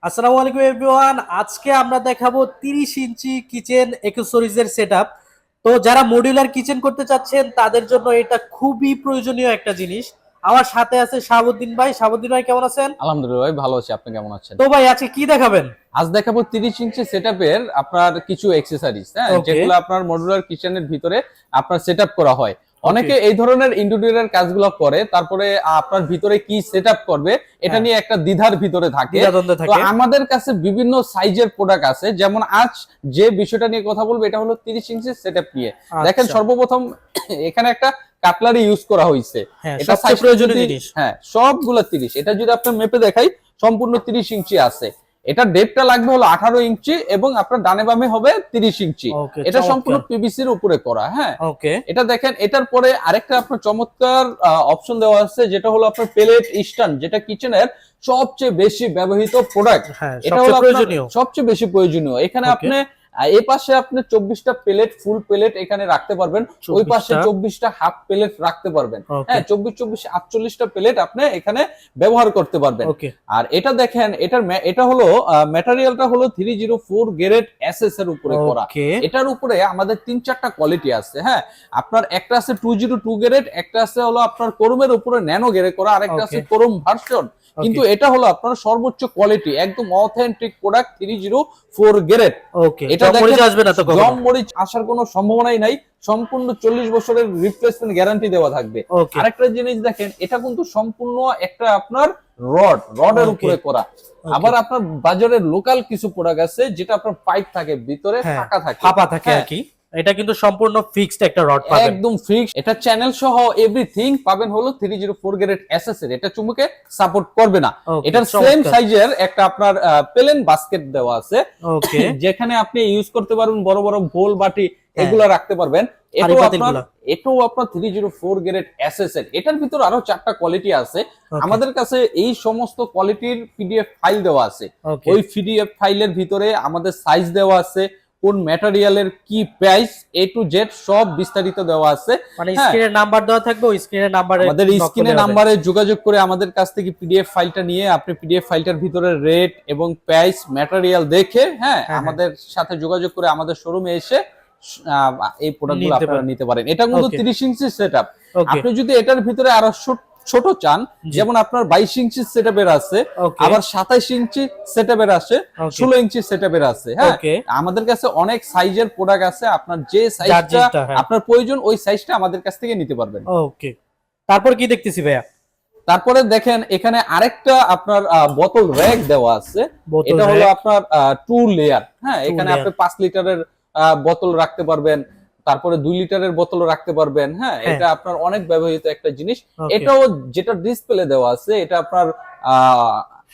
আসসালামু আলাইকুম এভরিওয়ান। আজকে আমরা দেখাবো 30 ইঞ্চি কিচেন অ্যাক্সেসরিজের সেটআপ। তো যারা মডিউলার কিচেন করতে চাচ্ছেন তাদের জন্য এটা খুবই প্রয়োজনীয় একটা জিনিস। আমার সাথে আছে শাহাবুদ্দিন ভাই। শাহাবুদ্দিন ভাই কেমন আছেন? আলহামদুলিল্লাহ ভাই, ভালো আছি। আপনি কেমন আছেন? তো ভাই আজকে কি দেখাবেন? আজ দেখাবো 30 ইঞ্চি সেটআপের আপনার কিছু অ্যাক্সেসরিজ, হ্যাঁ, ওকে যেগুলো আপনার মডুলার কিচেনের ভিতরে আপনার সেটআপ করা হয়। ওকে। অনেকে এই ধরনের ইন্টেরিয়রের কাজগুলো করে, তারপরে আপনার ভিতরে কি সেটআপ করবে এটা হ্যাঁ, নিয়ে একটা দ্বিধার ভিতরে থাকে। দ্বিধাদ্বন্দ্বে তো থাকে। আমাদের কাছে বিভিন্ন সাইজের প্রোডাক্ট আছে। যেমন আজ যে বিষয়টা নিয়ে কথা বলবো এটা হলো 30 ইঞ্চি সেটআপ নিয়ে। দেখেন, আচ্ছা। সর্বপ্রথম এখানে একটা কাটলারি ইউজ করা হয়েছে। হ্যাঁ, এটা সবচেয়ে সাইজ প্রয়োজনীয় জিনিস। হ্যাঁ, সবগুলো 30। এটা যদি আপনার মেপে দেখাই, সম্পূর্ণ 30 ইঞ্চি আছে। এটা ডেপটা লাগবে হলো 18 ইঞ্চি এবং আপনার ডানে বামে হবে 30 ইঞ্চি। ওকে, এটা সম্পূর্ণ চমৎকার। পিভিসির উপরে করা। হ্যাঁ, ওকে। এটা দেখেন, এটার পরে আরেকটা আপনার চমৎকার অপশন দেওয়া আছে, যেটা হলো আপনার পেলেট স্ট্যান্ড, যেটা কিচেনের সবচেয়ে বেশি ব্যবহৃত প্রোডাক্ট। হ্যাঁ, এটা সবচেয়ে হলো আপনার প্রয়োজনীয়। সবচেয়ে বেশি প্রয়োজনীয়। এখানে ওকে। আপনি এই পাশে আপনি 24টা প্লেট, ফুল প্লেট এখানে রাখতে পারবেন। ওই পাশে 24টা। 24টা হাফ প্লেট রাখতে পারবেন। ওকে হ্যাঁ, 24 48টা প্লেট আপনি এখানে ব্যবহার করতে পারবেন। ওকে আর এটা দেখেন, এটা হলো ম্যাটেরিয়ালটা হলো 304 গ্রেড এসএস এর উপরে করা। ওকে এটার উপরে আমাদের 3-4টা কোয়ালিটি আছে। হ্যাঁ, আপনার একটা আছে 202 গ্রেড, একটা আছে হলো আপনার ক্রোমের উপরে ন্যানো গ্রেড করা, আরেকটা আছে ওকে ক্রোম ভার্সন। কিন্তু ওকে এটা হলো আপনার সর্বোচ্চ কোয়ালিটি, একদম অথেন্টিক প্রোডাক্ট 304 গ্রেড। ওকে। এটা মরিচ দেখেন, আসবে না তো কখনো? জম মরিচ আসার কোনো সম্ভাবনাই নাই। সম্পূর্ণ 40 বছরের রিপ্লেসমেন্ট গ্যারান্টি দেওয়া থাকবে। ওকে আরেকটা জিনিস দেখেন, এটা কিন্তু সম্পূর্ণ একটা আপনার রডের ওকে উপরে করা। ওকে। আবার আপনার বাজারের লোকাল কিছু প্রোডাক্ট আছে যেটা আপনার পাইপ থাকে, ভিতরে হ্যাঁ, ফাঁকা থাকে। ফাঁপা থাকে হ্যাঁ, আর কি। এটা কিন্তু সম্পূর্ণ ফিক্সড একটা রড পাবেন। একদম ফিক্স। এটা চ্যানেল সহ এভরিথিং পাবেন হলো 304 গ্রেড এসএস এর। এটা চুমুকে সাপোর্ট করবে না। ওকে, এটার সেম চমৎকার। সাইজের একটা আপনার প্লেন বাস্কেট দেওয়া আছে, ওকে। যেখানে আপনি ইউজ করতে পারবেন বড় বড় বোল বাটি, হ্যাঁ, এগুলা রাখতে পারবেন। হাঁড়ি পাতিলগুলা। এটাও আপনার 304 গ্রেড এসএস এর। এটার ভিতর আরো 4টা কোয়ালিটি আছে। ওকে আমাদের কাছে এই সমস্ত কোয়ালিটির পিডিএফ ফাইল দেওয়া আছে। ওকে। ওই পিডিএফ ফাইলের ভিতরে আমাদের সাইজ দেওয়া আছে, কোন ম্যাটেরিয়ালের কি প্রাইস, এ টু জেড সব বিস্তারিত দেওয়া আছে। মানে হ্যাঁ, স্ক্রিনে নাম্বার দেওয়া থাকবে, ওই স্ক্রিনের নাম্বারে আমাদের স্ক্রিনে নাম্বারে যোগাযোগ করে আমাদের কাছ থেকে পিডিএফ ফাইলটা নিয়ে আপনি পিডিএফ ফাইলটার ভিতরে রেট এবং প্রাইস ম্যাটেরিয়াল দেখে, হ্যাঁ, হ্যাঁ, আমাদের সাথে যোগাযোগ করে আমাদের শোরুমে এসে এই প্রোডাক্টগুলো নিতে আপনারা পারেন। নিতে পারেন। এটা কিন্তু ওকে 30 ইঞ্চি সেটআপ। ওকে। আপনি যদি এটার ভিতরে আরো ছোট চান, জি। যেমন আপনার 22 ইঞ্চি সেটআপের আছে, ওকে আবার 27 ইঞ্চি সেটআপের আছে, ওকে 16 ইঞ্চি সেটআপের আছে। হ্যাঁ, ওকে। আমাদের কাছে অনেক সাইজের প্রোডাক্ট আছে। আপনার যে যার সাইজটা যেটা, হ্যাঁ। আপনার প্রয়োজন ওই সাইজটা আমাদের কাছ থেকে নিতে পারবেন। ওকে। তারপর কি দেখতেছি ভাইয়া? তারপরে দেখেন, এখানে আরেকটা আপনার বোতল র‍্যাক দেওয়া আছে। বোতল এটা হলো র‍্যাক। আপনার 2 লেয়ার। হ্যাঁ, Two এখানে layer। আপনি 5 লিটারের বোতল রাখতে পারবেন, তারপরে 2 লিটারের বোতল রাখতে পারবেন। হ্যাঁ, হ্যাঁ। এটা আপনার অনেক ব্যবহৃত একটা জিনিস। ওকে। এটাও যেটা ডিসপ্লে দেওয়া আছে, এটা আপনার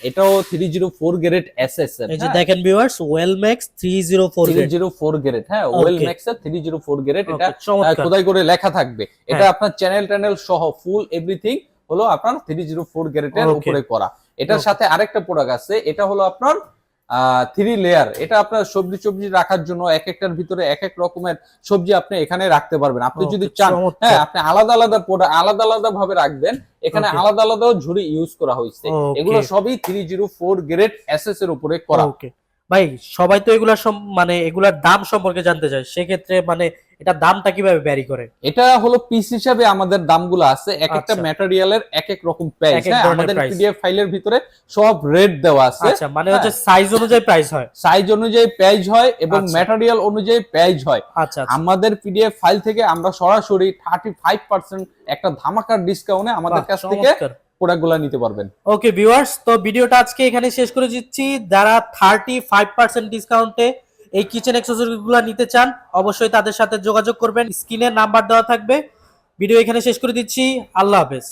এটাও 304 গ্রেড এসএস এর। এই যে হ্যাঁ, দেখেন ভিউয়ার্স, ওয়েলম্যাক্স 304 গ্রেড। 304 গ্রেড। হ্যাঁ, ওকে। ওয়েল ম্যাক্স এর 304 গ্রেড। ওকে, এটা চমৎকার। খোদাই করে লেখা থাকবে। এটা হ্যাঁ। আপনার চ্যানেল সহ ফুল এভরিথিং হলো আপনার 304 গ্রেডের ওকে উপরে করা। এটার ওকে সাথে আরেকটা প্রোডাক্ট আছে, এটা হলো আপনার 3 লেয়ার। এটা আপনার সবজি রাখার জন্য এক একটার ভিতরে এক এক রকমের সবজি আপনি এখানে রাখতে পারবেন। আপনি ওকে, যদি চান, চমৎকার। হ্যাঁ, আপনি আলাদা আলাদা প্রোডাক্ট আলাদা আলাদা ভাবে রাখবেন। এখানে ওকে আলাদা আলাদাও ঝুড়ি ইউজ করা হয়েছে। ওকে এগুলো সবই 304 গ্রেড এসএস এর উপরে করা। ওকে ভাই, সবাই তো এগুলা মানে এগুলার দাম সম্পর্কে জানতে চায়, সেক্ষেত্রে মানে এটা দামটা কিভাবে ভ্যারি করে? এটা হলো পিস হিসাবে আমাদের দামগুলো আছে। এক একটা আচ্ছা, ম্যাটেরিয়ালের এক এক রকম প্রাইস। এক এক হ্যাঁ, ধরনের আমাদের প্রাইস। পিডিএফ ফাইলের ভিতরে সব রেট দেওয়া আছে। আচ্ছা, মানে হ্যাঁ, হচ্ছে সাইজ অনুযায়ী প্রাইস হয়। সাইজ অনুযায়ী প্রাইস হয় এবং আচ্ছা ম্যাটেরিয়াল অনুযায়ী প্রাইস হয়। আচ্ছা আচ্ছা। আমাদের পিডিএফ ফাইল থেকে আমরা সরাসরি 35% একটা ধামাকার ডিসকাউন্টে আমাদের বাহ, কাছ থেকে চমৎকার। প্রোডাক্টগুলো নিতে পারবেন। ওকে ভিউয়ার্স, তো ভিডিওটা আজকে এখানে শেষ করে দিচ্ছি। যারা 35% ডিসকাউন্টে এই কিচেন অ্যাক্সেসরিজগুলো নিতে চান, অবশ্যই তাদের সাথে যোগাযোগ করবেন। স্ক্রিনে নাম্বার দেওয়া থাকবে। ভিডিও এখানে শেষ করে দিচ্ছি। আল্লাহ হাফেজ।